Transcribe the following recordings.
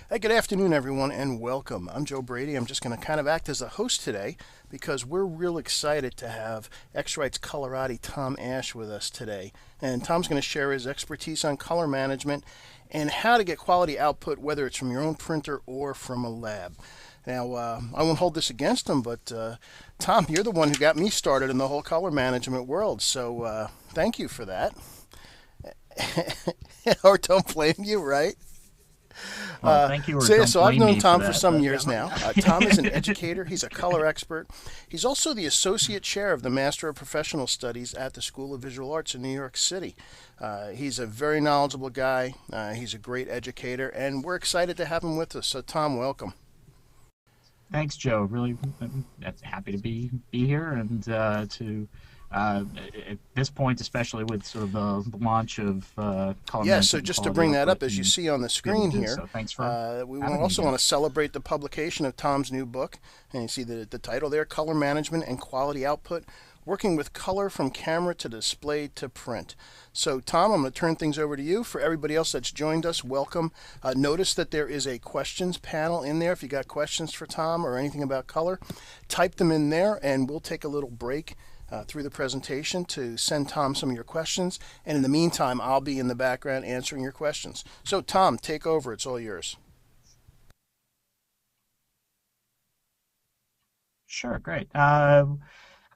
Hey, good afternoon, everyone, and welcome. I'm Joe Brady. I'm just going to kind of act as a host today because we're real excited to have X-Rite's Coloratti Tom Ashe with us today. And Tom's going to share his expertise on color management and how to get quality output, whether it's from your own printer or from a lab. Now, I won't hold this against him, but Tom, you're the one who got me started in the whole color management world, so thank you for that. Or don't blame you, right? Well, thank you, or So, yeah, don't so I've blame known me for Tom for that. some Yeah. years now. Tom is an educator. He's a color expert. He's also the associate chair of the Master of Professional Studies at the School of Visual Arts in New York City. He's a very knowledgeable guy. He's a great educator, and we're excited to have him with us. So, Tom, welcome. Thanks, Joe. Really, happy to be here and to at this point, especially with sort of the launch of color Yes, so management and just to quality bring that output, up, as you and see on the be able to screen do here, so. Thanks for we having me also again. want to celebrate the publication of Tom's new book. And you see the title there, Color Management and Quality Output, Working with Color from Camera to Display to Print. So, Tom, I'm going to turn things over to you. For everybody else that's joined us, welcome. Notice that there is a questions panel in there. If you got questions for Tom or anything about color, type them in there, and we'll take a little break through the presentation to send Tom some of your questions. And in the meantime, I'll be in the background answering your questions. So, Tom, take over. It's all yours. Sure, great. I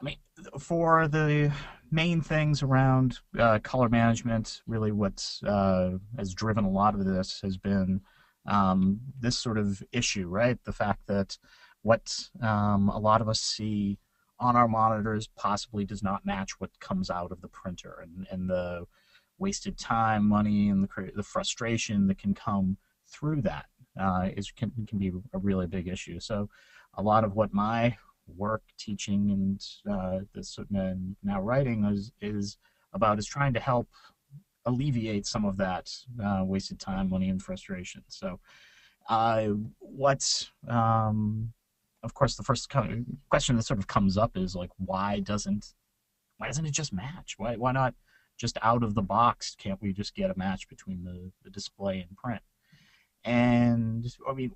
mean, for the main things around color management, really what has driven a lot of this has been this sort of issue, right? The fact that what a lot of us see on our monitors possibly does not match what comes out of the printer, and the wasted time, money, and the frustration that can come through that can be a really big issue. So, a lot of what my work, teaching, and this and now writing is about is trying to help alleviate some of that wasted time, money, and frustration. So, what's of course the first question that sort of comes up is like, why doesn't it just match? Why not just out of the box? Can't we just get a match between the display and print? And I mean,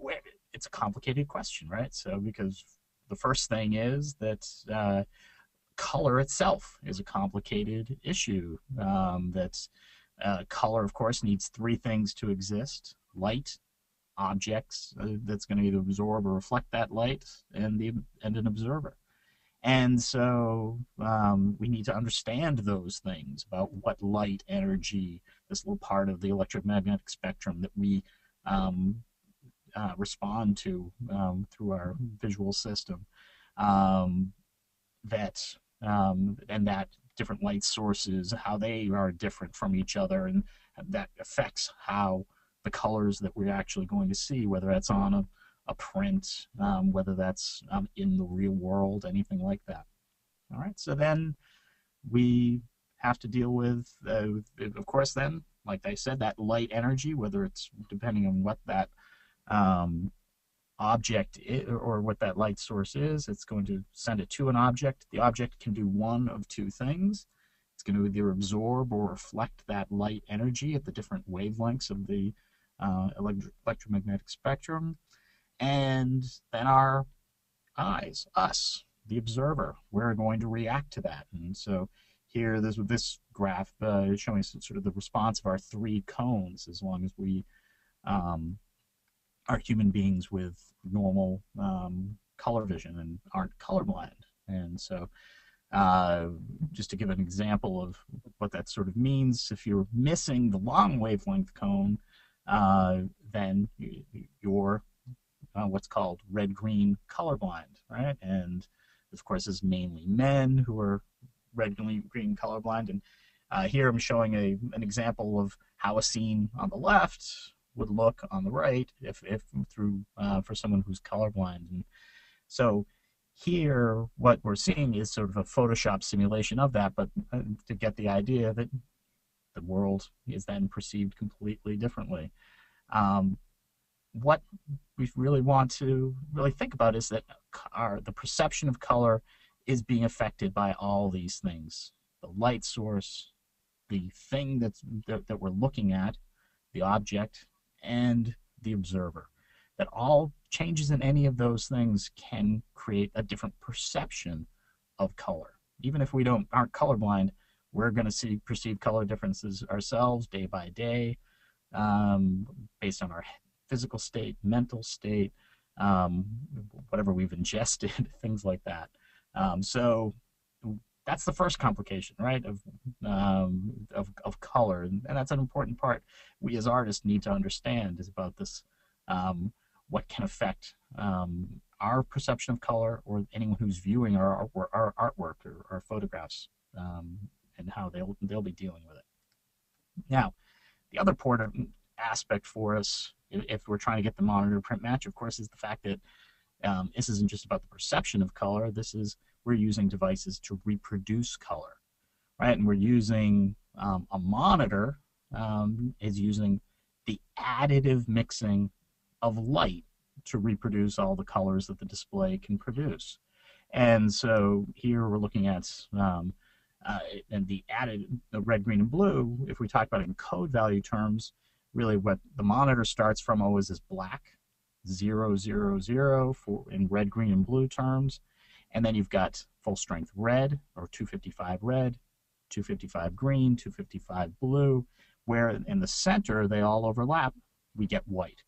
it's a complicated question, right? So because the first thing is that color itself is a complicated issue. That color, of course, needs three things to exist: light, objects that's going to either absorb or reflect that light, and an observer. And so we need to understand those things about what light, energy, this little part of the electromagnetic spectrum that we um, respond to through our visual system, um, that and that different light sources, how they are different from each other, and that affects how the colors that we're actually going to see, whether that's on a print, whether that's in the real world, anything like that. All right, so then we have to deal with, of course, then, like I said, that light energy, whether it's depending on what that um, object or what that light source is, it's going to send it to an object. The object can do one of two things. It's going to either absorb or reflect that light energy at the different wavelengths of the electromagnetic spectrum. And then our eyes, us, the observer, we're going to react to that. And so here, this graph is showing sort of the response of our three cones, as long as we um, are human beings with normal color vision and aren't colorblind. And so uh, just to give an example of what that sort of means, if you're missing the long wavelength cone, then you're what's called red-green colorblind, right? And of course, it's mainly men who are red-green colorblind. And here I'm showing an example of how a scene on the left would look on the right if through for someone who's colorblind. And so here, what we're seeing is sort of a Photoshop simulation of that, but to get the idea that the world is then perceived completely differently. Um, what we really want to really think about is that the perception of color is being affected by all these things: the light source, the thing that we're looking at, the object, and the observer. That all changes in any of those things can create a different perception of color. Even if we aren't colorblind, we're going to perceive color differences ourselves day by day, based on our physical state, mental state, whatever we've ingested, things like that. So that's the first complication, right, of color, and that's an important part we as artists need to understand, is about this, what can affect our perception of color, or anyone who's viewing our artwork or our photographs, and how they'll be dealing with it. Now, the other important aspect for us, if we're trying to get the monitor to print match, of course, is the fact that this isn't just about the perception of color. We're using devices to reproduce color, right? And we're using a monitor is using the additive mixing of light to reproduce all the colors that the display can produce. And so here we're looking at and the red, green, and blue. If we talk about it in code value terms, really what the monitor starts from always is black, 0, 0, 0 in red, green, and blue terms. And then you've got full strength red, or 255 red, 255 green, 255 blue, where in the center they all overlap, we get white.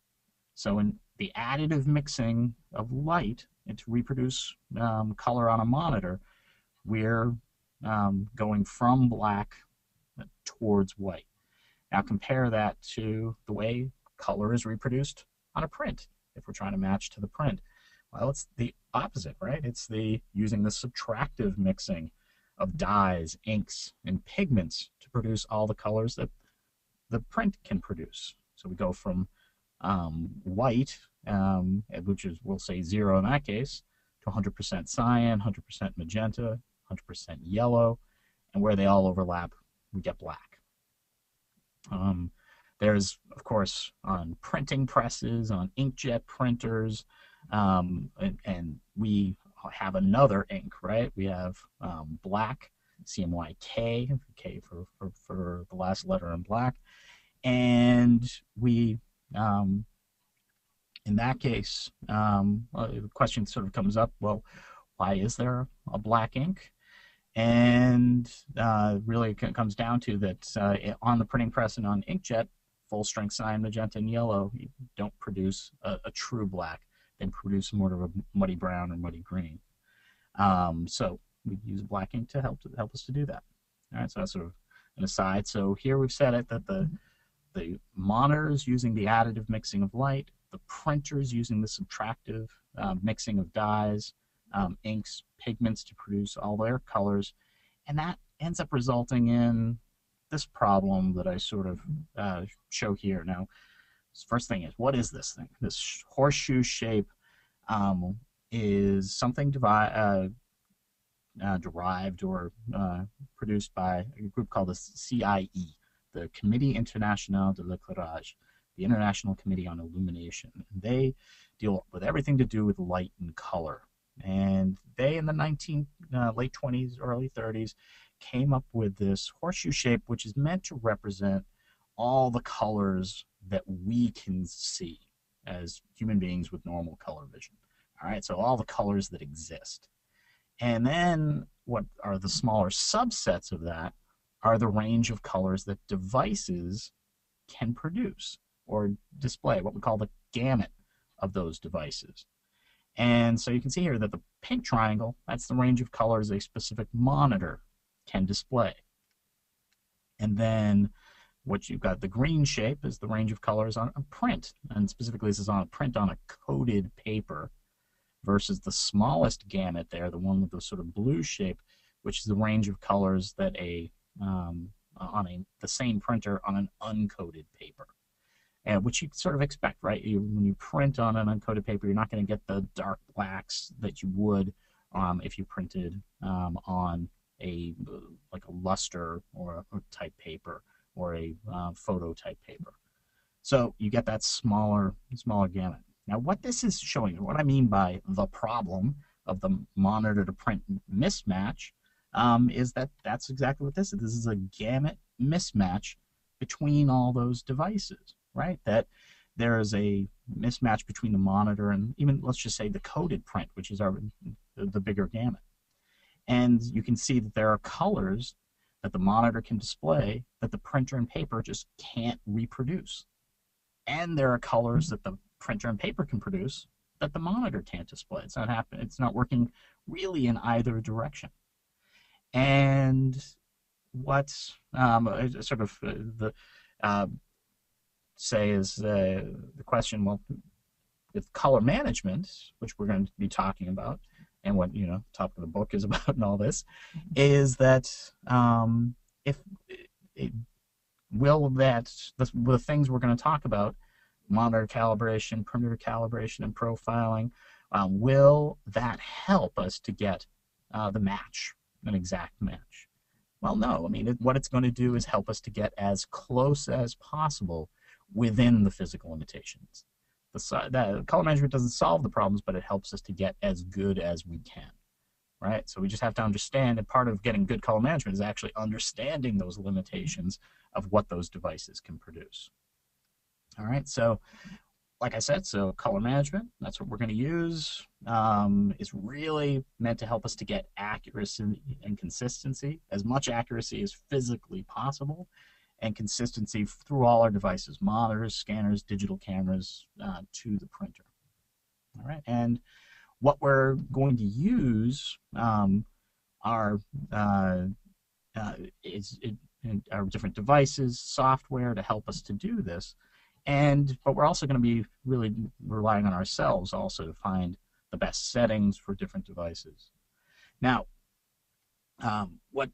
So in the additive mixing of light and to reproduce color on a monitor, we're going from black towards white. Now compare that to the way color is reproduced on a print, if we're trying to match to the print. Well, it's the opposite, right? It's using the subtractive mixing of dyes, inks, and pigments to produce all the colors that the print can produce. So we go from white, which is, we'll say 0 in that case, to 100% cyan, 100% magenta, 100% yellow, and where they all overlap, we get black. There's, of course, on printing presses, on inkjet printers, and we have another ink, right? We have black, CMYK, K for the last letter in black, and we, in that case, the question sort of comes up, well, why is there a black ink? And really it comes down to that on the printing press and on inkjet, full strength cyan, magenta, and yellow, you don't produce a true black. They produce more of a muddy brown or muddy green. So we use black ink to help us to do that. All right, so that's sort of an aside. So here we've said it that the monitors using the additive mixing of light, the printers using the subtractive mixing of dyes, inks, pigments to produce all their colors, and that ends up resulting in this problem that I sort of show here. Now, first thing is, what is this thing? This horseshoe shape is something derived or produced by a group called the CIE, the Comité International de l'Éclairage, the International Committee on Illumination. They deal with everything to do with light and color. And they, in the late 20s, early 30s, came up with this horseshoe shape, which is meant to represent all the colors that we can see as human beings with normal color vision. All right, so all the colors that exist. And then what are the smaller subsets of that are the range of colors that devices can produce or display, what we call the gamut of those devices. And so you can see here that the pink triangle, that's the range of colors a specific monitor can display. And then what you've got, the green shape, is the range of colors on a print. And specifically, this is on a print on a coated paper, versus the smallest gamut there, the one with the sort of blue shape, which is the range of colors that the same printer on an uncoated paper. Which you sort of expect, right? When you print on an uncoated paper, you're not going to get the dark blacks that you would if you printed on like a luster or a type paper or a photo type paper. So you get that smaller gamut. Now, what this is showing, what I mean by the problem of the monitor to print mismatch, is that's exactly what this is. This is a gamut mismatch between all those devices, right? That there is a mismatch between the monitor and even, let's just say, the coded print, which is the bigger gamut. And you can see that there are colors that the monitor can display that the printer and paper just can't reproduce. And there are colors that the printer and paper can produce that the monitor can't display. It's not working really in either direction. And what sort of say is the question, well, with color management, which we're going to be talking about, and what the topic of the book is about and all this, is that the things we're going to talk about, monitor calibration, printer calibration, and profiling, will that help us to get the match, an exact match? Well, no. I mean, what it's going to do is help us to get as close as possible within the physical limitations. The color management doesn't solve the problems, but it helps us to get as good as we can, right? So we just have to understand that part of getting good color management is actually understanding those limitations of what those devices can produce. All right, so like I said, so color management, that's what we're going to use. Is really meant to help us to get accuracy and consistency, as much accuracy as physically possible, and consistency through all our devices, monitors, scanners, digital cameras, to the printer. All right, and what we're going to use are different devices, software to help us to do this, but we're also going to be really relying on ourselves also to find the best settings for different devices. Now, what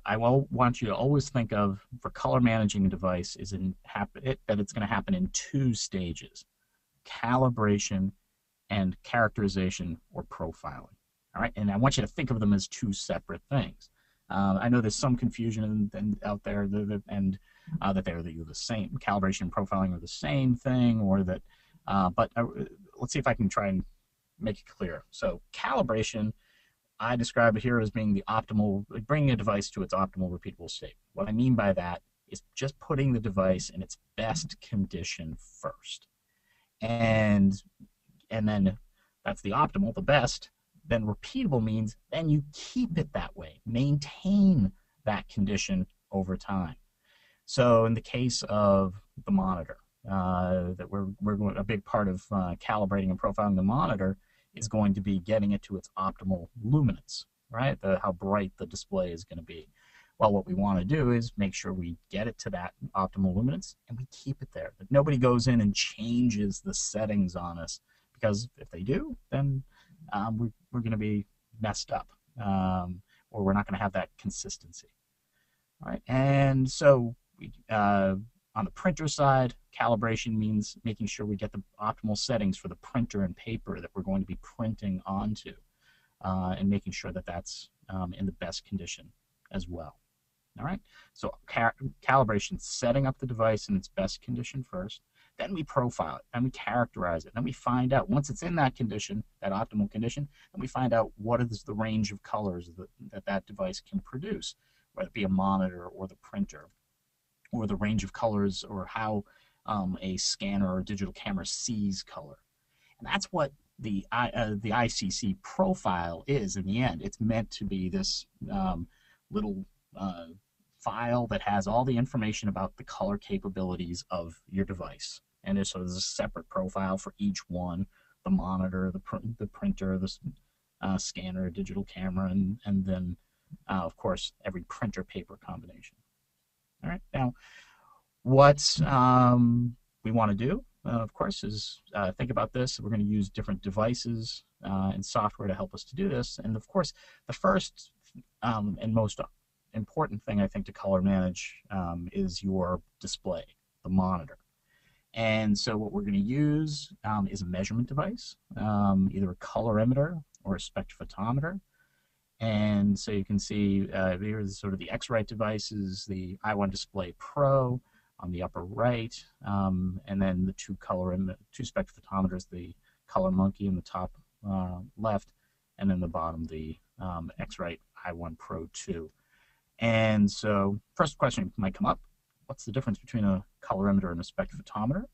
I want you to always think of for color managing a device is that it's going to happen in two stages: calibration and characterization or profiling. All right, and I want you to think of them as two separate things. I know there's some confusion out there that they're the same. Calibration and profiling are the same thing, or that. But let's see if I can try and make it clear. So calibration, I describe it here as being the optimal, bringing a device to its optimal repeatable state. What I mean by that is just putting the device in its best condition first. And then that's the optimal, the best. Then repeatable means then you keep it that way, maintain that condition over time. So in the case of the monitor, that we're going, a big part of calibrating and profiling the monitor is going to be getting it to its optimal luminance, right? How bright the display is going to be. Well, what we want to do is make sure we get it to that optimal luminance and we keep it there. That nobody goes in and changes the settings on us, because if they do, then we're going to be messed up, or we're not going to have that consistency. All right, and so on the printer side, calibration means making sure we get the optimal settings for the printer and paper that we're going to be printing onto, and making sure that that's in the best condition as well. All right, so calibration, setting up the device in its best condition first, then we profile it, then we characterize it, then we find out, once it's in that condition, that optimal condition, then we find out what is the range of colors that device can produce, whether it be a monitor or the printer, or the range of colors, or how a scanner or digital camera sees color. And that's what the ICC profile is in the end. It's meant to be this little file that has all the information about the color capabilities of your device. And so there's a separate profile for each one: the monitor, the printer, the scanner, digital camera, and then, of course, every printer-paper combination. All right. Now, what we want to do, of course, is think about this. We're going to use different devices and software to help us to do this. And, of course, the first and most important thing, I think, to color manage is your display, the monitor. And so what we're going to use is a measurement device, either a colorimeter or a spectrophotometer. And so you can see here is sort of the X-Rite devices, the i1 Display Pro on the upper right, and then the two spectrophotometers, the Color Monkey in the top left, and then the bottom, the X-Rite i1 Pro 2. And so first question might come up: what's the difference between a colorimeter and a spectrophotometer?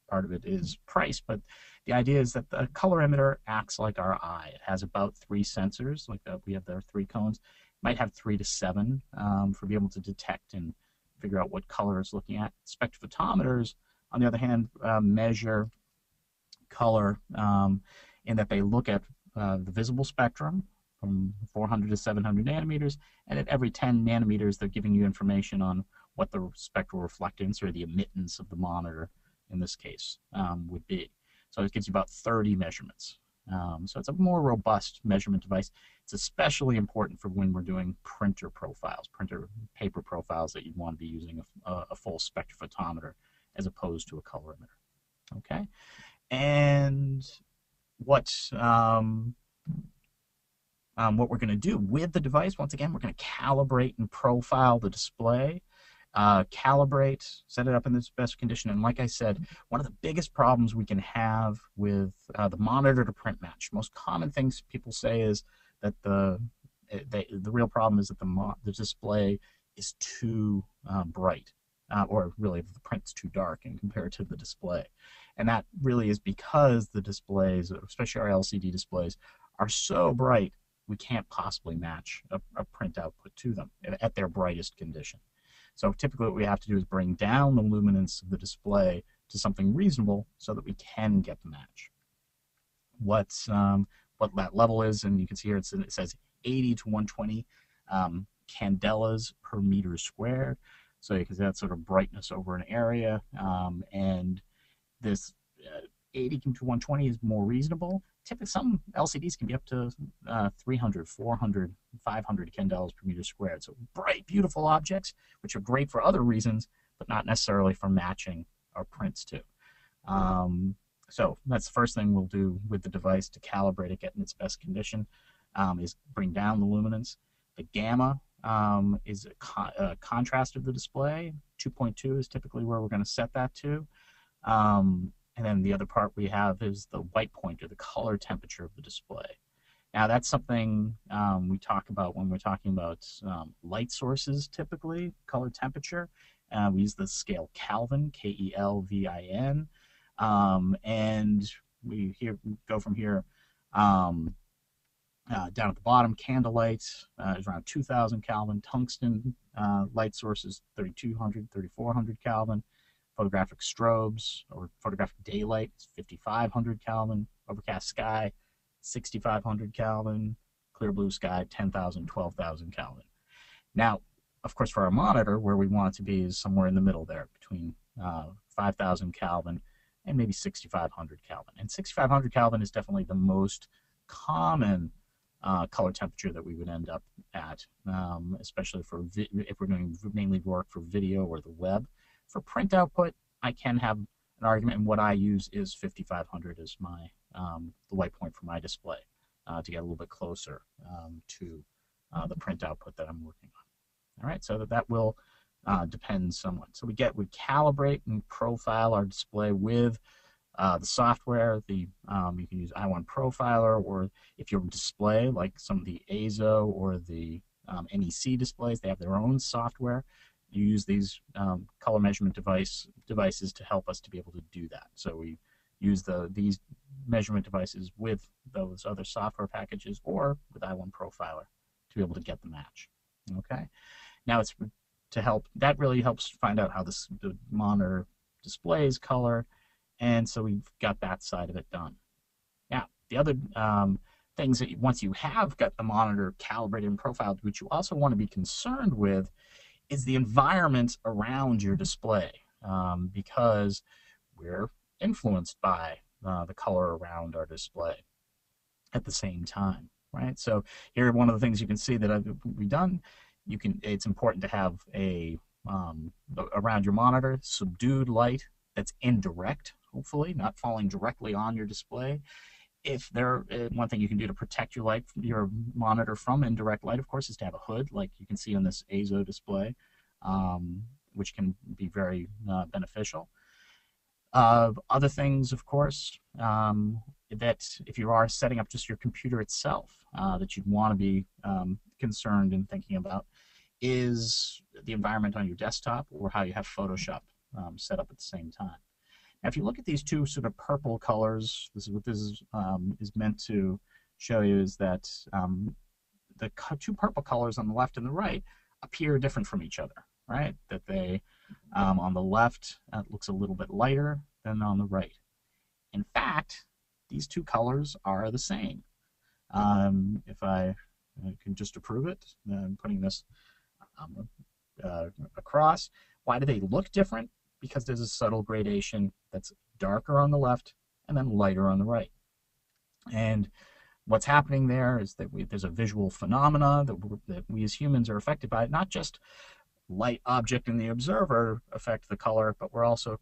part of it is price, but the idea is that the colorimeter acts like our eye. It has about 3 sensors, like we have their 3 cones. It might have 3 to 7 for being able to detect and figure out what color it's looking at. Spectrophotometers, on the other hand, measure color in that they look at the visible spectrum from 400 to 700 nanometers, and at every 10 nanometers, they're giving you information on what the spectral reflectance or the emittance of the monitor, in this case, would be. So it gives you about 30 measurements. So it's a more robust measurement device. It's especially important for when we're doing printer profiles, printer paper profiles that you want to be using a full spectrophotometer as opposed to a colorimeter. Okay, and what we're going to do with the device, once again, we're going to calibrate and profile the display. Calibrate, set it up in its best condition, and like I said, one of the biggest problems we can have with the monitor to print match, most common things people say is that the real problem is that the display is too bright, or really the print's too dark and compared to the display. And that really is because the displays, especially our LCD displays, are so bright we can't possibly match a print output to them at their brightest condition. So typically what we have to do is bring down the luminance of the display to something reasonable so that we can get the match. What that level is, and you can see here it says 80 to 120 candelas per meter squared. So you can see that sort of brightness over an area, and this 80 to 120 is more reasonable. Typically, some LCDs can be up to 300, 400, 500 candelas per meter squared. So bright, beautiful objects, which are great for other reasons, but not necessarily for matching our prints to. So that's the first thing we'll do with the device to calibrate it, get in its best condition, is bring down the luminance. The gamma is a contrast of the display. 2.2 is typically where we're going to set that to. And then the other part we have is the white point, or the color temperature of the display. Now that's something we talk about when we're talking about light sources, typically, color temperature. We use the scale Kelvin, Kelvin, and we go from here down at the bottom. Candlelight is around 2,000 Kelvin. Tungsten light sources 3,200, 3,400 Kelvin. Photographic strobes or photographic daylight is 5,500 Kelvin. Overcast sky, 6,500 Kelvin. Clear blue sky, 10,000, 12,000 Kelvin. Now, of course, for our monitor, where we want it to be is somewhere in the middle there, between 5,000 Kelvin and maybe 6,500 Kelvin. And 6,500 Kelvin is definitely the most common color temperature that we would end up at, especially for if we're doing mainly work for video or the web. For print output, I can have an argument, and what I use is 5,500 as my the white point for my display to get a little bit closer to the print output that I'm working on. All right, so that will depend somewhat. So we calibrate and profile our display with the software. You can use i1 Profiler, or if your display, like some of the AZO or the NEC displays, they have their own software. You use these color measurement devices to help us to be able to do that. So we use these measurement devices with those other software packages or with i1 Profiler to be able to get the match. Okay. Now it's to help. That really helps find out how the monitor displays color, and so we've got that side of it done. Now the other things that once you have got the monitor calibrated and profiled, which you also want to be concerned with, is the environment around your display, because we're influenced by the color around our display at the same time, right? So here, one of the things you can see that we've done, it's important to have around your monitor subdued light that's indirect, hopefully not falling directly on your display. One thing you can do to protect your monitor from indirect light, of course, is to have a hood, like you can see on this AZO display, which can be very beneficial. Other things, of course, that if you are setting up just your computer itself, that you'd want to be concerned and thinking about is the environment on your desktop, or how you have Photoshop set up at the same time. Now, if you look at these two sort of purple colors, this is what this is meant to show you, is that the two purple colors on the left and the right appear different from each other, right? That they, on the left, it looks a little bit lighter than on the right. In fact, these two colors are the same. If I can just approve it, I'm putting this across. Why do they look different? Because there's a subtle gradation that's darker on the left and then lighter on the right. And what's happening there is that there's a visual phenomena that we as humans are affected by. Not just light object and the observer affect the color, but we're also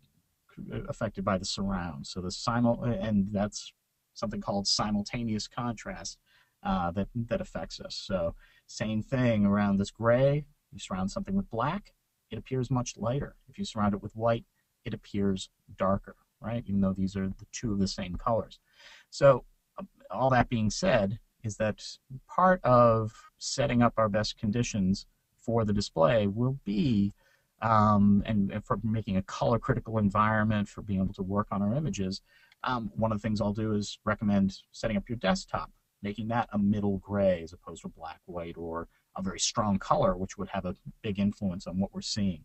affected by the surround. So and that's something called simultaneous contrast that affects us. So same thing around this gray. You surround something with black, it appears much lighter. If you surround it with white, it appears darker, right? Even though these are the two of the same colors. So all that being said is that part of setting up our best conditions for the display will be, and for making a color critical environment, for being able to work on our images, one of the things I'll do is recommend setting up your desktop, making that a middle gray as opposed to black, white, or a very strong color, which would have a big influence on what we're seeing.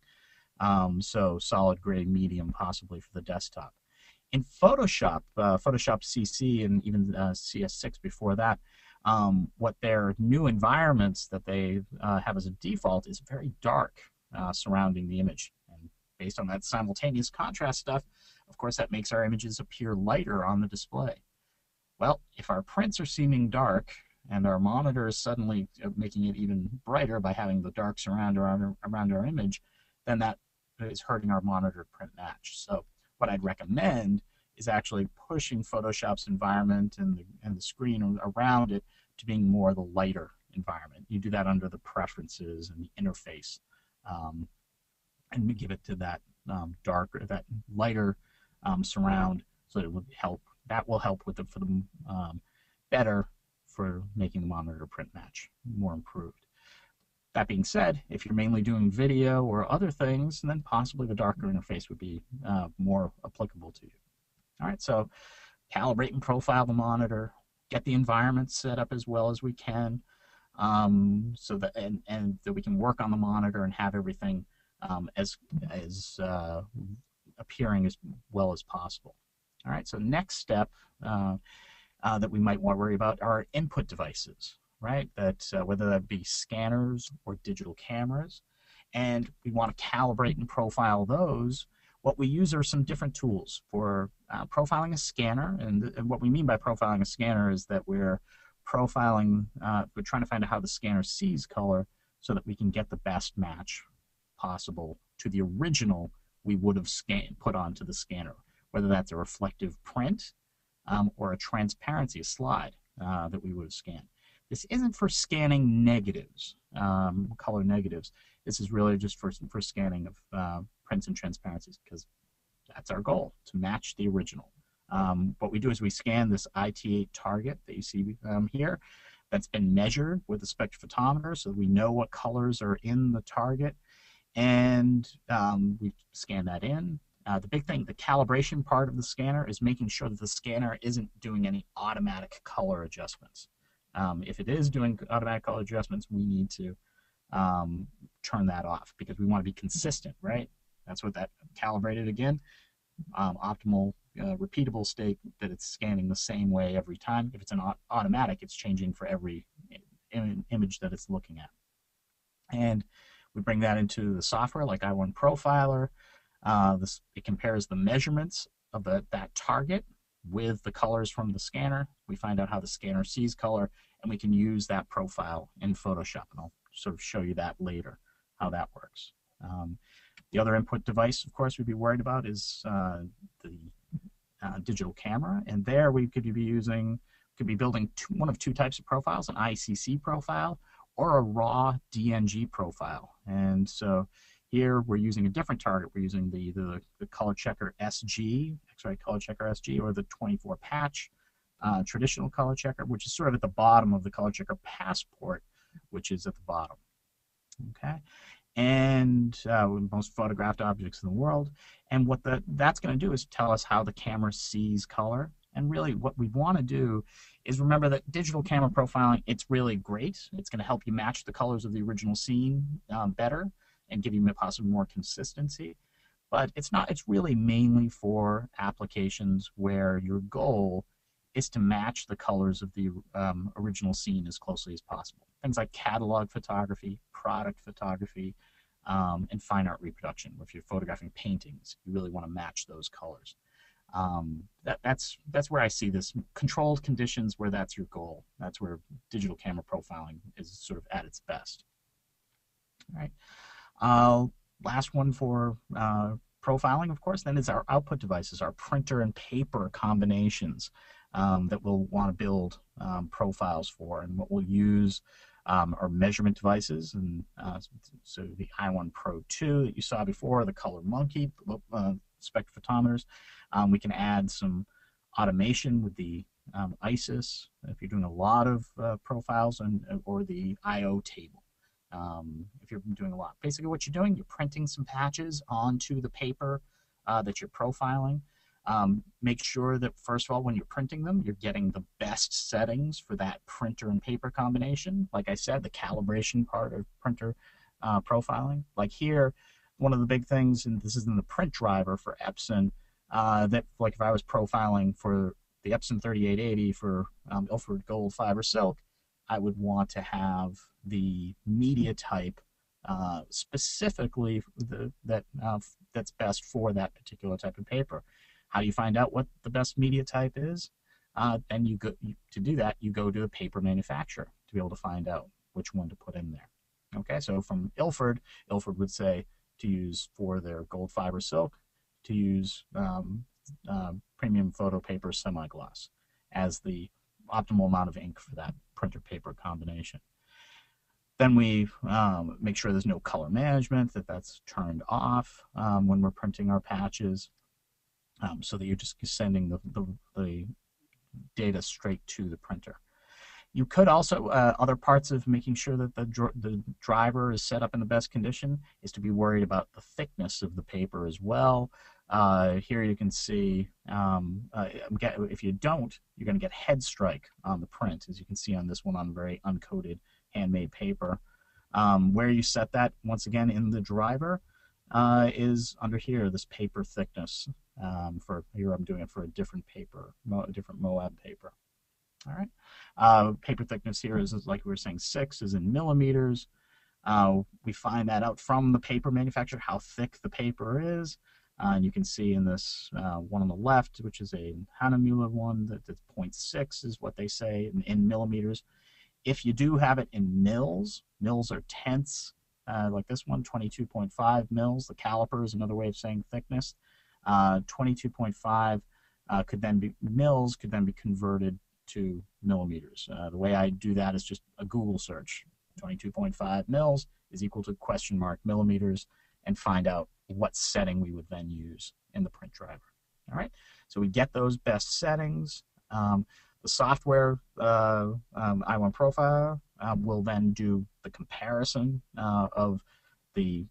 So solid gray medium possibly for the desktop. In Photoshop, Photoshop CC and even CS6 before that, what their new environments that they have as a default is very dark surrounding the image. And based on that simultaneous contrast stuff, of course, that makes our images appear lighter on the display. Well, if our prints are seeming dark and our monitor is suddenly making it even brighter by having the dark surround around our image, then that is hurting our monitor print match. So what I'd recommend is actually pushing Photoshop's environment and the screen around it to being more the lighter environment. You do that under the preferences and the interface, and we give it to that darker, that lighter surround, so that it would help. That will help with better for making the monitor print match more improved. That being said, if you're mainly doing video or other things, then possibly the darker interface would be more applicable to you. All right, so calibrate and profile the monitor, get the environment set up as well as we can, so that and that we can work on the monitor and have everything as appearing as well as possible. All right, so next step that we might want to worry about are input devices, right? That whether that be scanners or digital cameras, and we want to calibrate and profile those. What we use are some different tools for profiling a scanner, and what we mean by profiling a scanner is that we're profiling, we're trying to find out how the scanner sees color so that we can get the best match possible to the original we would have put onto the scanner, whether that's a reflective print or a transparency, a slide that we would have scanned. This isn't for scanning negatives, color negatives. This is really just for scanning of prints and transparencies, because that's our goal, to match the original. What we do is we scan this IT8 target that you see here that's been measured with a spectrophotometer, so we know what colors are in the target, and we scan that in. The big thing, the calibration part of the scanner, is making sure that the scanner isn't doing any automatic color adjustments. If it is doing automatic color adjustments, we need to turn that off, because we want to be consistent, right? That's what that calibrated again. Optimal, repeatable state, that it's scanning the same way every time. If it's an automatic, it's changing for every image that it's looking at. And we bring that into the software like i1 Profiler. It compares the measurements of that target with the colors from the scanner. We find out how the scanner sees color, and we can use that profile in Photoshop, and I'll sort of show you that later, how that works. The other input device, of course, we'd be worried about is the digital camera, and there we could be building one of two types of profiles, an ICC profile or a raw DNG profile. And so here we're using a different target. We're using the Color Checker SG, X-Rite Color Checker SG, or the 24 patch traditional Color Checker, which is sort of at the bottom of the Color Checker Passport, which is at the bottom. Okay, and most photographed objects in the world. And what that's going to do is tell us how the camera sees color. And really what we want to do is remember that digital camera profiling, it's really great. It's going to help you match the colors of the original scene better and give you possibly more consistency. But it's really mainly for applications where your goal is to match the colors of the original scene as closely as possible. Things like catalog photography, product photography, and fine art reproduction. If you're photographing paintings, you really want to match those colors. That's where I see this controlled conditions, where that's your goal. That's where digital camera profiling is sort of at its best. All right. Last one for profiling, of course, then is our output devices, our printer and paper combinations that we'll want to build profiles for. And what we'll use are measurement devices. And so the i1 Pro 2 that you saw before, the Color Monkey spectrophotometers. We can add some automation with the ISIS if you're doing a lot of profiles, or the IO table. If you're doing a lot. Basically what you're doing, you're printing some patches onto the paper that you're profiling. Make sure that, first of all, when you're printing them, you're getting the best settings for that printer and paper combination. Like I said, the calibration part of printer profiling. Like here, one of the big things, and this is in the print driver for Epson, that like if I was profiling for the Epson 3880 for Ilford Gold Fiber Silk, I would want to have the media type specifically that's best for that particular type of paper. How do you find out what the best media type is? Then to do that, you go to a paper manufacturer to be able to find out which one to put in there. Okay, so from Ilford would say to use for their gold fiber silk, to use premium photo paper semi-gloss as the optimal amount of ink for that printer paper combination. Then we make sure there's no color management, that's turned off when we're printing our patches, so that you're just sending the data straight to the printer. You could also, other parts of making sure that the driver is set up in the best condition is to be worried about the thickness of the paper as well. Here you can see, if you don't, you're going to get head strike on the print, as you can see on this one on very uncoated handmade paper. Where you set that, once again, in the driver is under here, this paper thickness. Here I'm doing it for a different paper, a different Moab paper. All right. Paper thickness here is like we were saying, 6 is in millimeters. We find that out from the paper manufacturer, how thick the paper is. And you can see in this one on the left, which is a Hahnemühle one, that's 0.6 is what they say in millimeters. If you do have it in mils are tenths, like this one, 22.5 mils. The caliper is another way of saying thickness. 22.5 could then be converted to millimeters. The way I do that is just a Google search. 22.5 mils is equal to millimeters, and find out what setting we would then use in the print driver. All right, so we get those best settings. The software i1 Profile will then do the comparison of the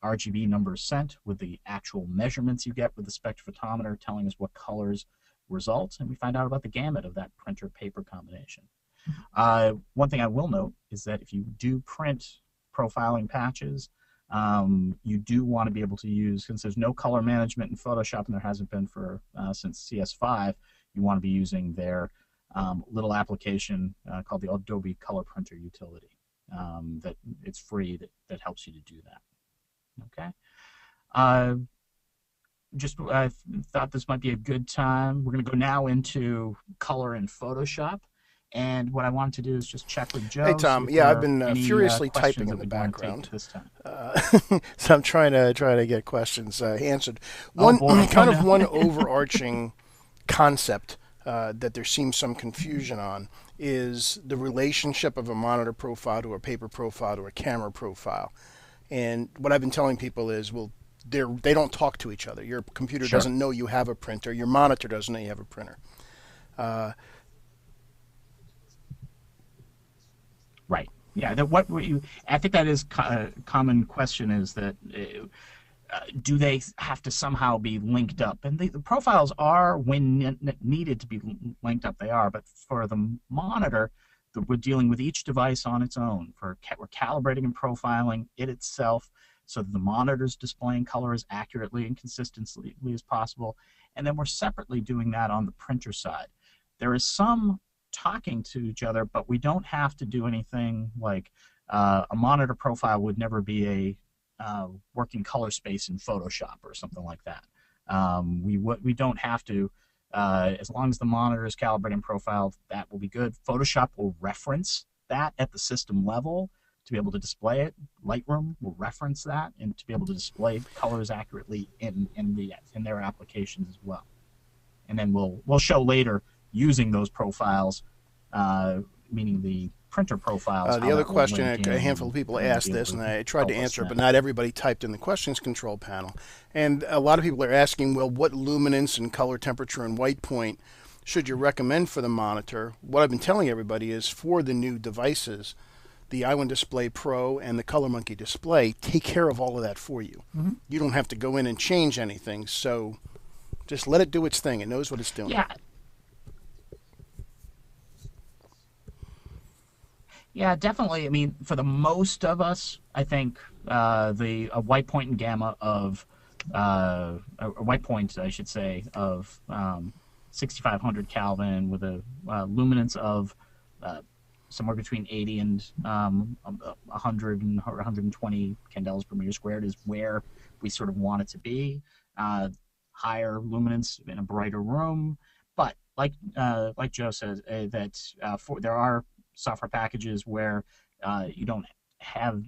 RGB numbers sent with the actual measurements you get with the spectrophotometer, telling us what colors result, and we find out about the gamut of that printer-paper combination. One thing I will note is that if you do print profiling patches, you do want to be able to use, since there's no color management in Photoshop, and there hasn't been for since CS5, you want to be using their little application called the Adobe Color Printer Utility. That it's free, that helps you to do that. Okay. I thought this might be a good time. We're going to go now into color in Photoshop. And what I wanted to do is just check with Joe. Hey, Tom. Yeah, I've been furiously typing in the background. So I'm trying to get questions answered. One overarching concept that there seems some confusion on is the relationship of a monitor profile to a paper profile to a camera profile. And what I've been telling people is, well, they don't talk to each other. Your computer doesn't know you have a printer. Your monitor doesn't know you have a printer. Right. Yeah, I think that is a common question, is that do they have to somehow be linked up? And the profiles are, when needed to be linked up, they are. But for the monitor, we're dealing with each device on its own. We're calibrating and profiling it itself so that the monitor's displaying color as accurately and consistently as possible. And then we're separately doing that on the printer side. There is some talking to each other, but we don't have to do anything like a monitor profile would never be a working color space in Photoshop or something like that. We don't have to, as long as the monitor is calibrating profile, that will be good. Photoshop will reference that at the system level to be able to display it. Lightroom will reference that and to be able to display colors accurately in their applications as well. And then we'll show later using those profiles, meaning the printer profiles. The other question, a handful of people asked this, and I tried to answer it, but not everybody typed in the questions control panel. And a lot of people are asking, well, what luminance and color temperature and white point should you recommend for the monitor? What I've been telling everybody is, for the new devices, the iWin Display Pro and the ColorMonkey display take care of all of that for you. Mm-hmm. You don't have to go in and change anything, so just let it do its thing. It knows what it's doing. Yeah. Yeah, definitely. I mean, for the most of us, I think a white point and gamma of a white point, I should say, of 6,500 Kelvin with a luminance of somewhere between 80 and 100 and 120 candela per meter squared is where we sort of want it to be. Higher luminance in a brighter room, but like Joe says, there are software packages where you don't have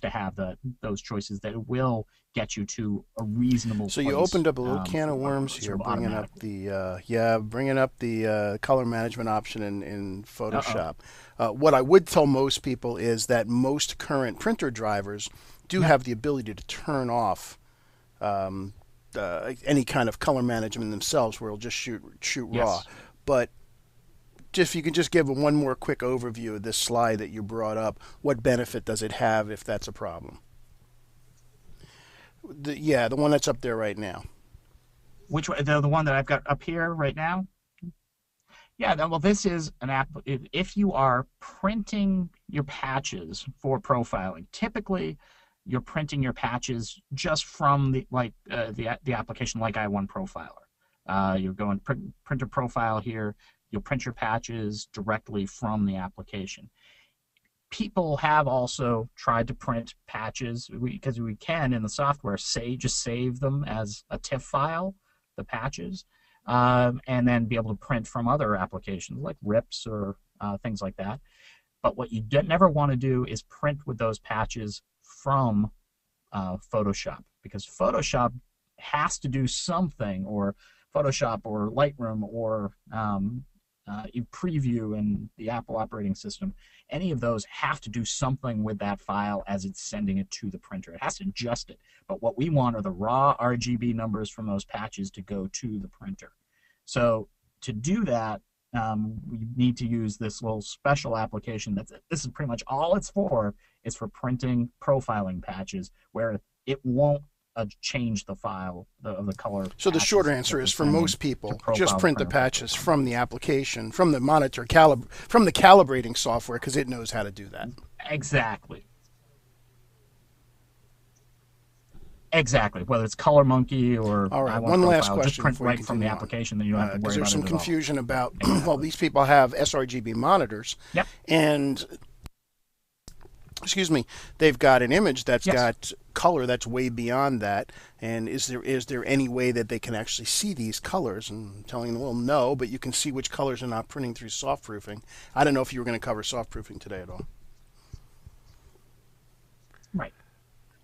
to have those choices that will get you to a reasonable so place. You opened up a little can of worms here, bringing up the color management option in Photoshop. What I would tell most people is that most current printer drivers do have the ability to turn off any kind of color management themselves, where it'll just shoot raw. But if you could just give one more quick overview of this slide that you brought up, what benefit does it have if that's a problem? The one that's up there right now. Which one? The one that I've got up here right now? Yeah, well, this is an app. If you are printing your patches for profiling, typically you're printing your patches just from the application like iOne Profiler. You're going printer profile here. You'll print your patches directly from the application. People have also tried to print patches, because we can in the software just save them as a TIFF file, the patches, and then be able to print from other applications like RIPs or things like that. But what you never want to do is print with those patches from Photoshop, because Photoshop has to do something, or Photoshop or Lightroom or Preview and the Apple operating system, any of those have to do something with that file as it's sending it to the printer. It has to adjust it. But what we want are the raw RGB numbers from those patches to go to the printer. So to do that, we need to use this little special application. This is pretty much all it's for. It's for printing profiling patches, where it won't change the file of the color. So the short answer is, for most people, just print the patches from the application, from the monitor, from the calibrating software, because it knows how to do that. Exactly. Exactly. Whether it's ColorMonkey or all right. One last question. Just print right from the application, then you don't have to worry about it. Because there's some confusion about well, these people have sRGB monitors, and they've got an image that's got color that's way beyond that. And is there any way that they can actually see these colors? And I'm telling them, well, no, but you can see which colors are not printing through soft proofing. I don't know if you were going to cover soft proofing today at all. Right.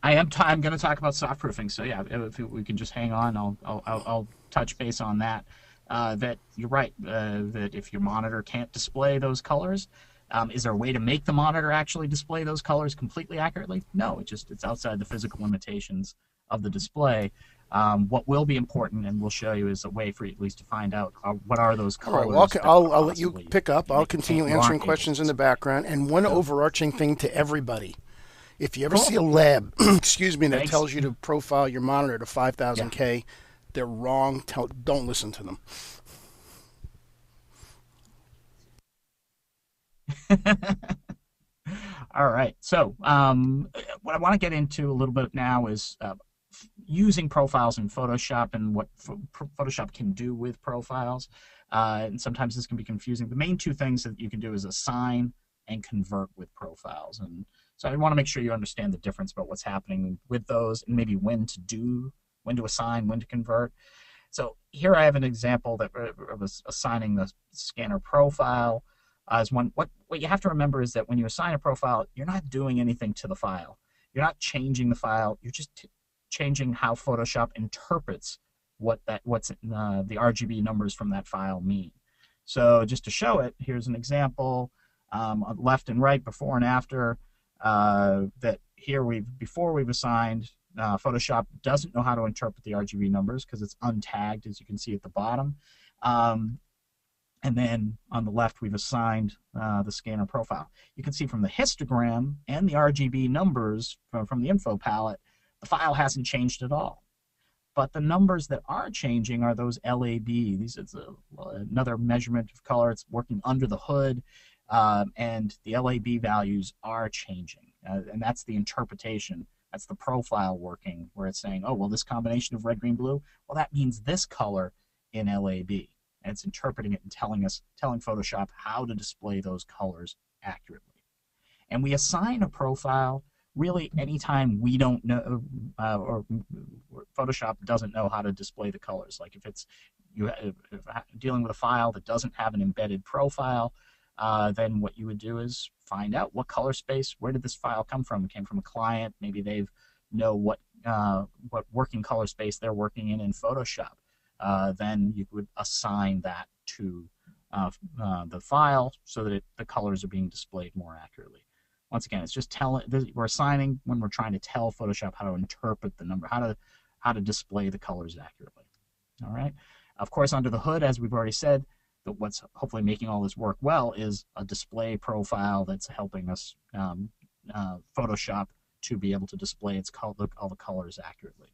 I'm going to talk about soft proofing. So yeah, if we can just hang on, I'll touch base on that. That you're right. That if your monitor can't display those colors, is there a way to make the monitor actually display those colors completely accurately? No, it's outside the physical limitations of the display. What will be important, and we'll show you, is a way for you at least to find out what are those All right, colors. well, that I'll let you possibly pick up. I'll make it continue you answering aren't able questions to in the see. background. And one So, overarching thing to everybody. If you ever cool. see a lab, excuse me, that Thanks. tells you to profile your monitor to Yeah. 5000K, they're wrong. Don't listen to them. All right. So, what I want to get into a little bit now is using profiles in Photoshop and what Photoshop can do with profiles. And sometimes this can be confusing. The main two things that you can do is assign and convert with profiles. And so I want to make sure you understand the difference about what's happening with those, and maybe when to assign, when to convert. So here I have an example that of assigning the scanner profile as one. What you have to remember is that when you assign a profile, you're not doing anything to the file. You're not changing the file. You're just changing how Photoshop interprets what's the RGB numbers from that file mean. So just to show it, here's an example, left and right, before and after. That here before we've assigned. Photoshop doesn't know how to interpret the RGB numbers because it's untagged, as you can see at the bottom. And then on the left, we've assigned the scanner profile. You can see from the histogram and the RGB numbers from the info palette, the file hasn't changed at all. But the numbers that are changing are those LAB. These is another measurement of color. It's working under the hood, and the LAB values are changing. And that's the interpretation. That's the profile working, where it's saying, oh, well, this combination of red, green, blue, well, that means this color in LAB. And it's interpreting it and telling Photoshop how to display those colors accurately. And we assign a profile really anytime we don't know, or Photoshop doesn't know how to display the colors. Like if dealing with a file that doesn't have an embedded profile, then what you would do is find out what color space, where did this file come from? It came from a client. Maybe they know what working color space they're working in Photoshop. Then you would assign that to the file so that the colors are being displayed more accurately. Once again, it's just we're assigning when we're trying to tell Photoshop how to interpret the number, how to display the colors accurately. All right. Of course, under the hood, as we've already said, what's hopefully making all this work well is a display profile that's helping us Photoshop to be able to display all the colors accurately.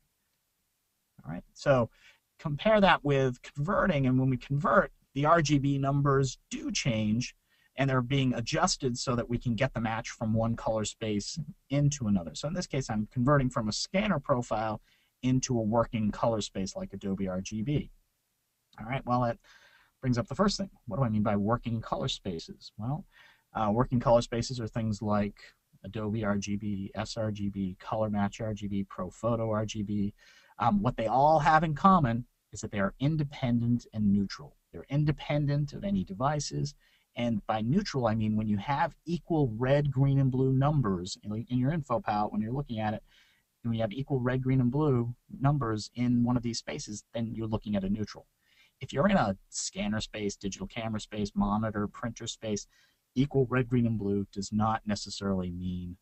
All right. So compare that with converting, and when we convert, the RGB numbers do change, and they're being adjusted so that we can get the match from one color space into another. So in this case, I'm converting from a scanner profile into a working color space like Adobe RGB. All right, well, that brings up the first thing. What do I mean by working color spaces? Well, working color spaces are things like Adobe RGB, sRGB, Color Match RGB, ProPhoto RGB. What they all have in common is that they are independent and neutral. They're independent of any devices. And by neutral, I mean when you have equal red, green, and blue numbers in your info palette, when you're looking at it, when you have equal red, green, and blue numbers in one of these spaces, then you're looking at a neutral. If you're in a scanner space, digital camera space, monitor, printer space, equal red, green, and blue does not necessarily mean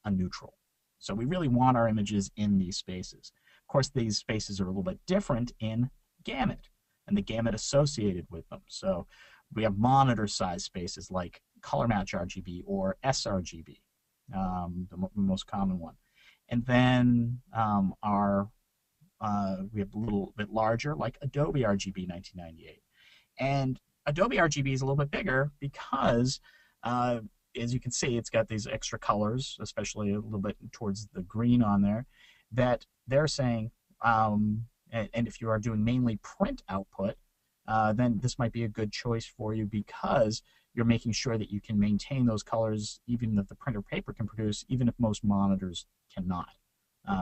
a neutral. So we really want our images in these spaces. Of course, these spaces are a little bit different in gamut and the gamut associated with them. So we have monitor size spaces like Color Match RGB or sRGB, the most common one. And then we have a little bit larger like Adobe RGB 1998. And Adobe RGB is a little bit bigger because, as you can see, it's got these extra colors, especially a little bit towards the green on there, that they're saying, and if you are doing mainly print output, then this might be a good choice for you because you're making sure that you can maintain those colors even that the printer paper can produce, even if most monitors cannot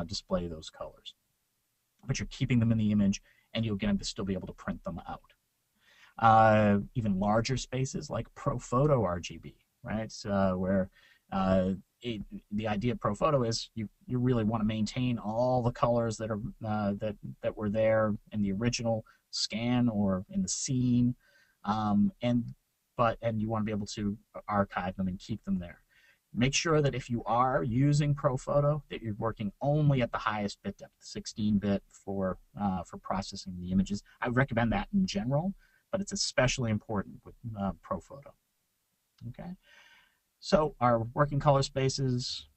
display those colors. But you're keeping them in the image, and you'll again still be able to print them out. Even larger spaces like ProPhoto RGB, right? So where the idea of ProPhoto is you really want to maintain all the colors that are that were there in the original scan or in the scene, and you want to be able to archive them and keep them there. Make sure that if you are using ProPhoto, that you're working only at the highest bit depth, 16-bit for processing the images. I would recommend that in general, but it's especially important with ProPhoto. Okay. So our working color spaces,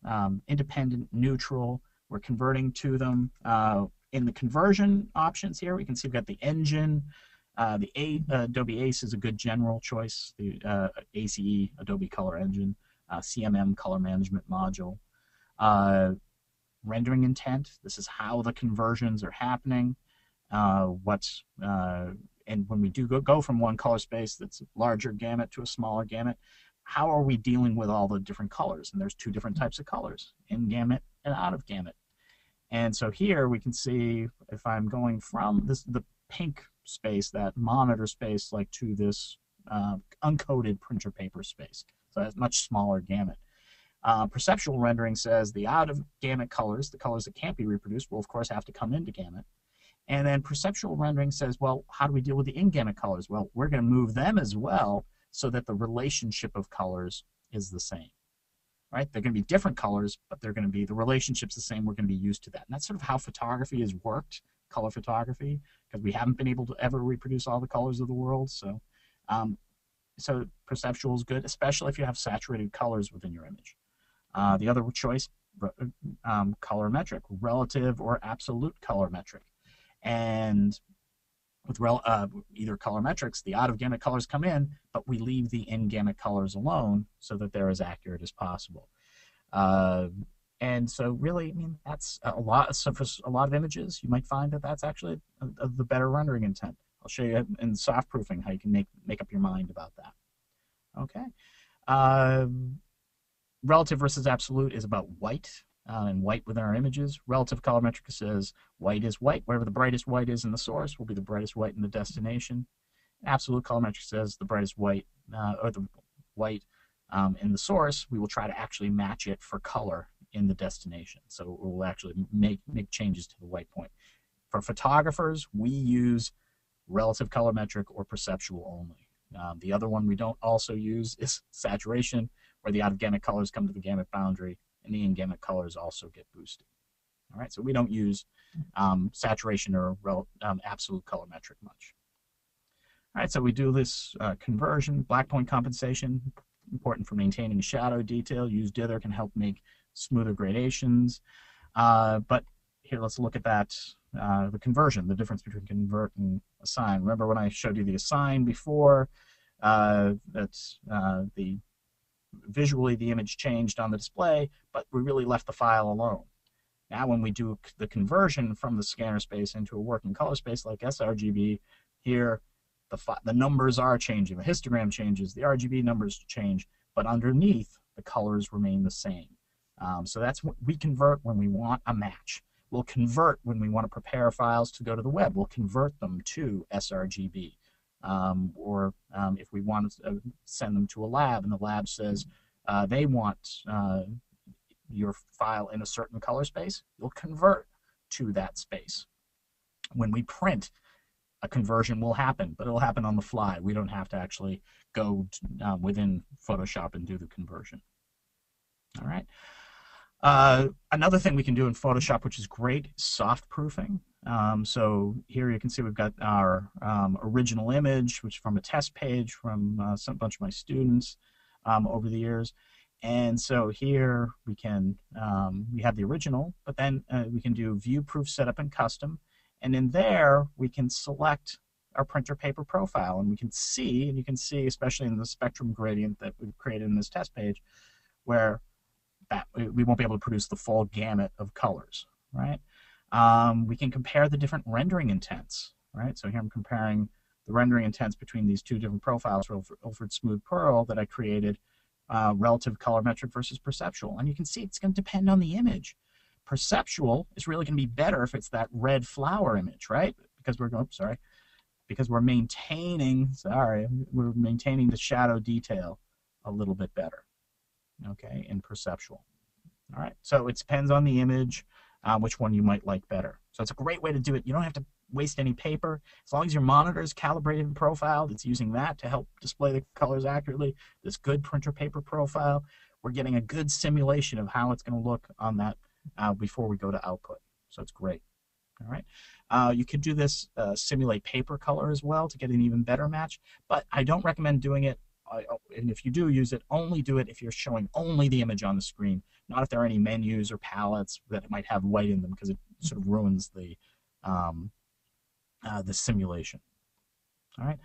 independent, neutral, we're converting to them. In the conversion options here, we can see we've got the engine. Adobe Ace is a good general choice. The ACE, Adobe Color Engine, CMM Color Management Module. Rendering intent, this is how the conversions are happening. And when we do go from one color space that's a larger gamut to a smaller gamut, how are we dealing with all the different colors? And there's two different types of colors, in gamut and out of gamut. And so here we can see if I'm going from the pink space, that monitor space, like to this uncoated printer paper space. So that's much smaller gamut. Perceptual rendering says the out of gamut colors, the colors that can't be reproduced, will of course have to come into gamut. And then perceptual rendering says, well, how do we deal with the in-gamut colors? Well, we're going to move them as well so that the relationship of colors is the same. Right? They're going to be different colors, but they're going to be, the relationship's the same. We're going to be used to that. And that's sort of how photography has worked, color photography, because we haven't been able to ever reproduce all the colors of the world. So, so perceptual is good, especially if you have saturated colors within your image. The other choice, colorimetric, relative or absolute colorimetric. And with either colorimetrics, the out-of-gamut colors come in, but we leave the in-gamut colors alone so that they're as accurate as possible. And so really, I mean, that's a lot. So for a lot of images, you might find that that's actually the better rendering intent. I'll show you in soft proofing how you can make up your mind about that. Okay. Relative versus absolute is about white. And white within our images. Relative colorimetric says white is white. Wherever the brightest white is in the source will be the brightest white in the destination. Absolute colorimetric says the brightest white, or the white in the source, we will try to actually match it for color in the destination. So we'll actually make changes to the white point. For photographers, we use relative colorimetric or perceptual only. The other one we don't also use is saturation, where the out-of-gamut colors come to the gamut boundary, and the in-gamut colors also get boosted. All right, so we don't use saturation or absolute colorimetric much. All right, so we do this conversion, black point compensation, important for maintaining shadow detail. Use dither can help make smoother gradations. But here, let's look at that, the conversion, the difference between convert and assign. Remember when I showed you the assign before, that's visually the image changed on the display, but we really left the file alone. Now when we do the conversion from the scanner space into a working color space like sRGB, here the numbers are changing. The histogram changes, the RGB numbers change, but underneath the colors remain the same. So that's what we convert when we want a match. We'll convert when we want to prepare files to go to the web. We'll convert them to sRGB. Or if we want to send them to a lab and the lab says they want your file in a certain color space, you'll convert to that space. When we print, a conversion will happen, but it'll happen on the fly. We don't have to actually go within Photoshop and do the conversion. All right. Another thing we can do in Photoshop, which is great, is soft proofing. So here you can see we've got our original image, which is from a test page from a bunch of my students over the years. And so here we can, we have the original, but then we can do view, proof, setup, and custom. And in there, we can select our printer paper profile, and we can see, and you can see, especially in the spectrum gradient that we've created in this test page, where we won't be able to produce the full gamut of colors, right? We can compare the different rendering intents, right? So here I'm comparing the rendering intents between these two different profiles for Ilford Smooth Pearl that I created, relative colorimetric versus perceptual. And you can see it's going to depend on the image. Perceptual is really going to be better if it's that red flower image, right? Because we're going, because we're maintaining, we're maintaining the shadow detail a little bit better, okay, in perceptual. All right, so it depends on the image, which one you might like better. So it's a great way to do it. You don't have to waste any paper. As long as your monitor is calibrated and profiled, it's using that to help display the colors accurately. This good printer paper profile, we're getting a good simulation of how it's going to look on that before we go to output. So it's great. All right. You could do this simulate paper color as well to get an even better match, but I don't recommend doing it. And if you do use it, only do it if you're showing only the image on the screen, not if there are any menus or palettes that might have white in them, because it sort of ruins the simulation. All right.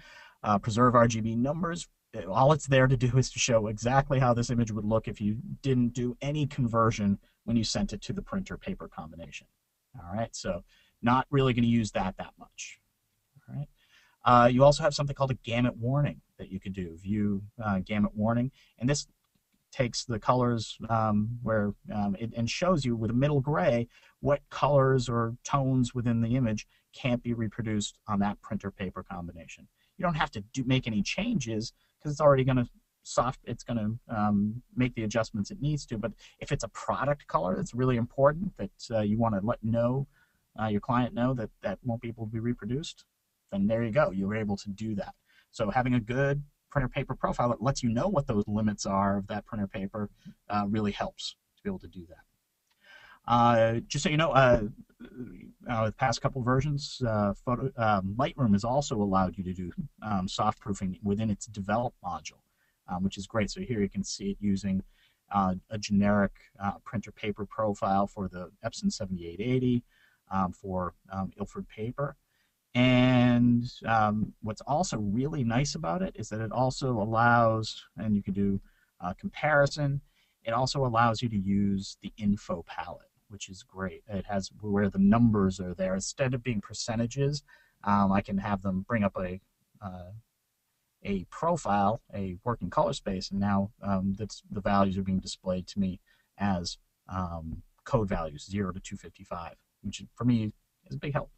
Preserve RGB numbers. All it's there to do is to show exactly how this image would look if you didn't do any conversion when you sent it to the printer paper combination. All right, so not really going to use that much. All right. You also have something called a gamut warning that you could do. View gamut warning, and this takes the colors and shows you with a middle gray what colors or tones within the image can't be reproduced on that printer paper combination. You don't have to make any changes because it's already going to it's going to make the adjustments it needs to. But if it's a product color that's really important that you want to let your client know that that won't be able to be reproduced, then there you go. You're able to do that. So having a good printer paper profile that lets you know what those limits are of that printer paper really helps to be able to do that. Just so you know, the past couple versions, Lightroom has also allowed you to do soft proofing within its develop module, which is great. So here you can see it using a generic printer paper profile for the Epson 7880 for Ilford paper. And what's also really nice about it is that it also allows, and you can do comparison, it also allows you to use the info palette, which is great. It has where the numbers are there. Instead of being percentages, I can have them bring up a profile, a working color space, and now the values are being displayed to me as code values, 0 to 255, which for me is a big help.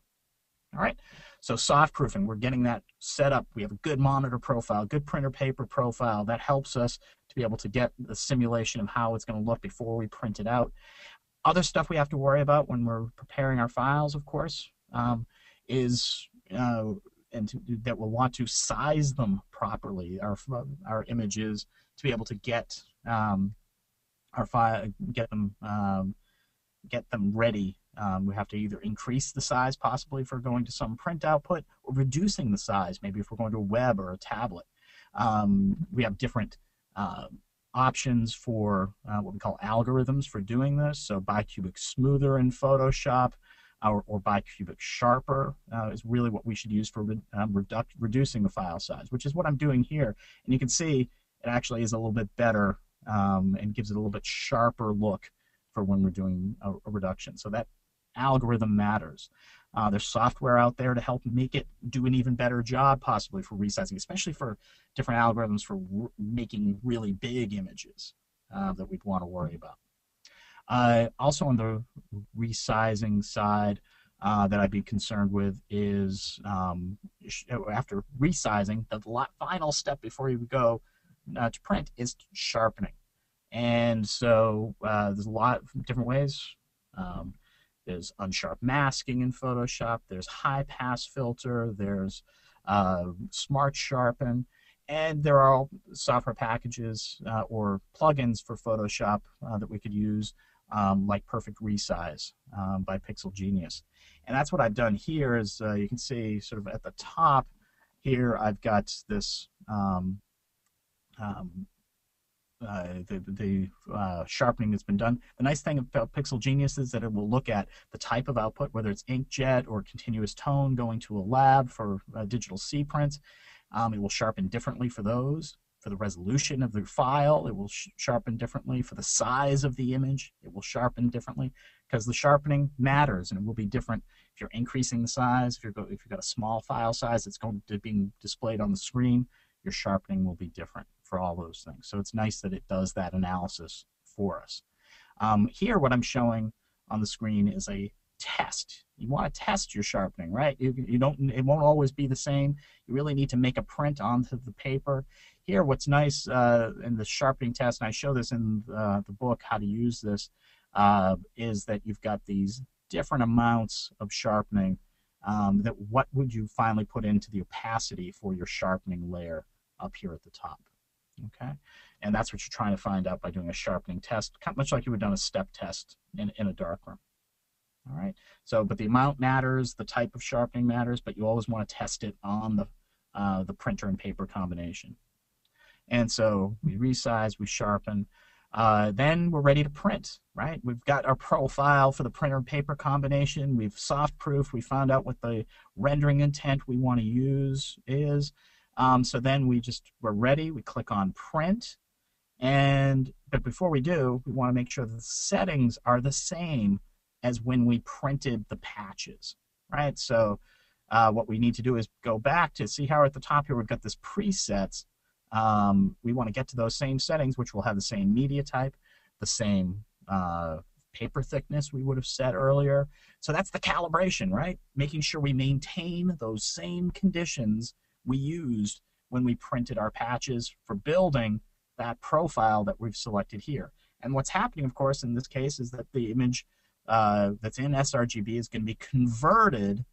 All right, so soft proofing, we're getting that set up. We have a good monitor profile, good printer paper profile. That helps us to be able to get the simulation of how it's going to look before we print it out. Other stuff we have to worry about when we're preparing our files, of course, is that we'll want to size them properly, our images, to be able to get our file, get them ready. We have to either increase the size, possibly if we're going to some print output, or reducing the size, maybe if we're going to a web or a tablet. We have different options for what we call algorithms for doing this. So bicubic smoother in Photoshop, or bicubic sharper is really what we should use for reducing the file size, which is what I'm doing here. And you can see it actually is a little bit better and gives it a little bit sharper look for when we're doing a reduction. So that algorithm matters. There's software out there to help make it do an even better job, possibly for resizing, especially for different algorithms for making really big images that we'd want to worry about. Also on the resizing side that I'd be concerned with is after resizing, the final step before you go to print is sharpening. And so there's a lot of different ways. There's unsharp masking in Photoshop, there's high pass filter, there's smart sharpen, and there are all software packages or plugins for Photoshop that we could use, like Perfect Resize by Pixel Genius. And that's what I've done here is you can see sort of at the top here I've got this sharpening that's been done. The nice thing about Pixel Genius is that it will look at the type of output, whether it's inkjet or continuous tone going to a lab for digital C prints. It will sharpen differently for those. For the resolution of the file, it will sharpen differently. For the size of the image, it will sharpen differently, because the sharpening matters, and it will be different if you're increasing the size. If you've got a small file size that's going to be displayed on the screen, your sharpening will be different for all those things. So it's nice that it does that analysis for us. Here, what I'm showing on the screen is a test. You want to test your sharpening, right? You don't. It won't always be the same. You really need to make a print onto the paper. Here, what's nice in the sharpening test, and I show this in the book, how to use this, is that you've got these different amounts of sharpening. That what would you finally put into the opacity for your sharpening layer up here at the top? Okay, and that's what you're trying to find out by doing a sharpening test, kind of much like you would have done a step test in a darkroom. All right, so but the amount matters, the type of sharpening matters, but you always want to test it on the printer and paper combination. And so we resize, we sharpen, then we're ready to print, right? We've got our profile for the printer and paper combination. We've soft proof. We found out what the rendering intent we want to use is. So then we're ready. We click on print. But before we do, we want to make sure that the settings are the same as when we printed the patches, right? So what we need to do is go back to see how at the top here we've got this presets. We want to get to those same settings, which will have the same media type, the same paper thickness we would have set earlier. So that's the calibration, right? Making sure we maintain those same conditions we used when we printed our patches for building that profile that we've selected here. And what's happening, of course, in this case is that the image that's in sRGB is going to be converted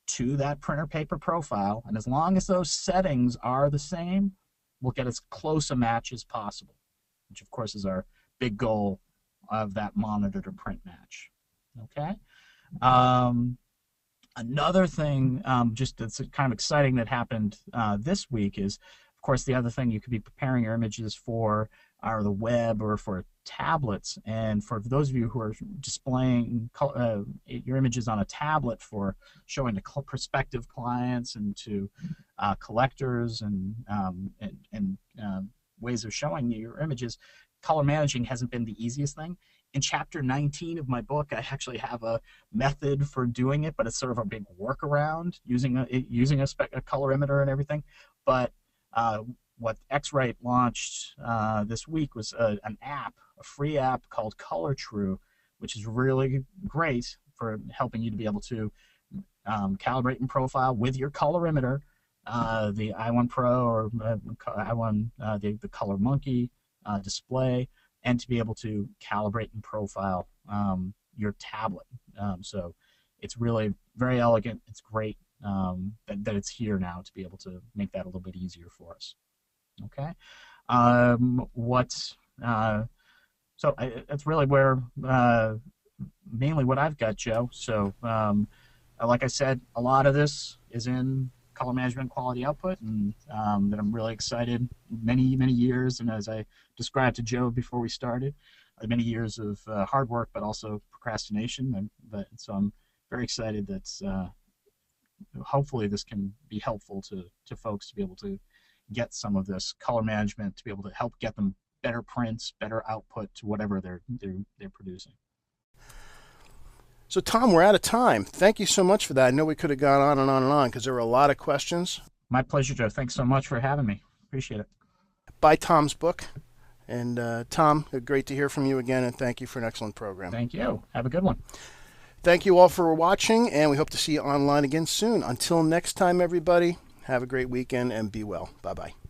to that printer paper profile. And as long as those settings are the same, we'll get as close a match as possible, which of course is our big goal of that monitor to print match. Okay. Another thing just that's kind of exciting that happened this week is, of course, the other thing you could be preparing your images for are the web or for tablets. And for those of you who are displaying your images on a tablet for showing to prospective clients and to collectors and ways of showing your images, color managing hasn't been the easiest thing. In chapter 19 of my book, I actually have a method for doing it, but it's sort of a big workaround using a colorimeter and everything. But what X-Rite launched this week was an app, a free app called ColorTrue, which is really great for helping you to be able to calibrate and profile with your colorimeter, the i1 Pro or i1, the Color Monkey display, and to be able to calibrate and profile your tablet. So it's really very elegant. It's great that it's here now to be able to make that a little bit easier for us. Okay. So that's really where mainly what I've got, Joe. So like I said, a lot of this is in color management quality output, and that I'm really excited. Many years, and as I described to Joe before we started, many years of hard work, but also procrastination. So I'm very excited that hopefully this can be helpful to folks to be able to get some of this color management, to be able to help get them better prints, better output to whatever they're producing. So Tom, we're out of time. Thank you so much for that. I know we could have gone on and on and on because there were a lot of questions. My pleasure, Joe. Thanks so much for having me. Appreciate it. Buy Tom's book. And Tom, great to hear from you again, and thank you for an excellent program. Thank you. Have a good one. Thank you all for watching, and we hope to see you online again soon. Until next time, everybody, have a great weekend and be well. Bye-bye.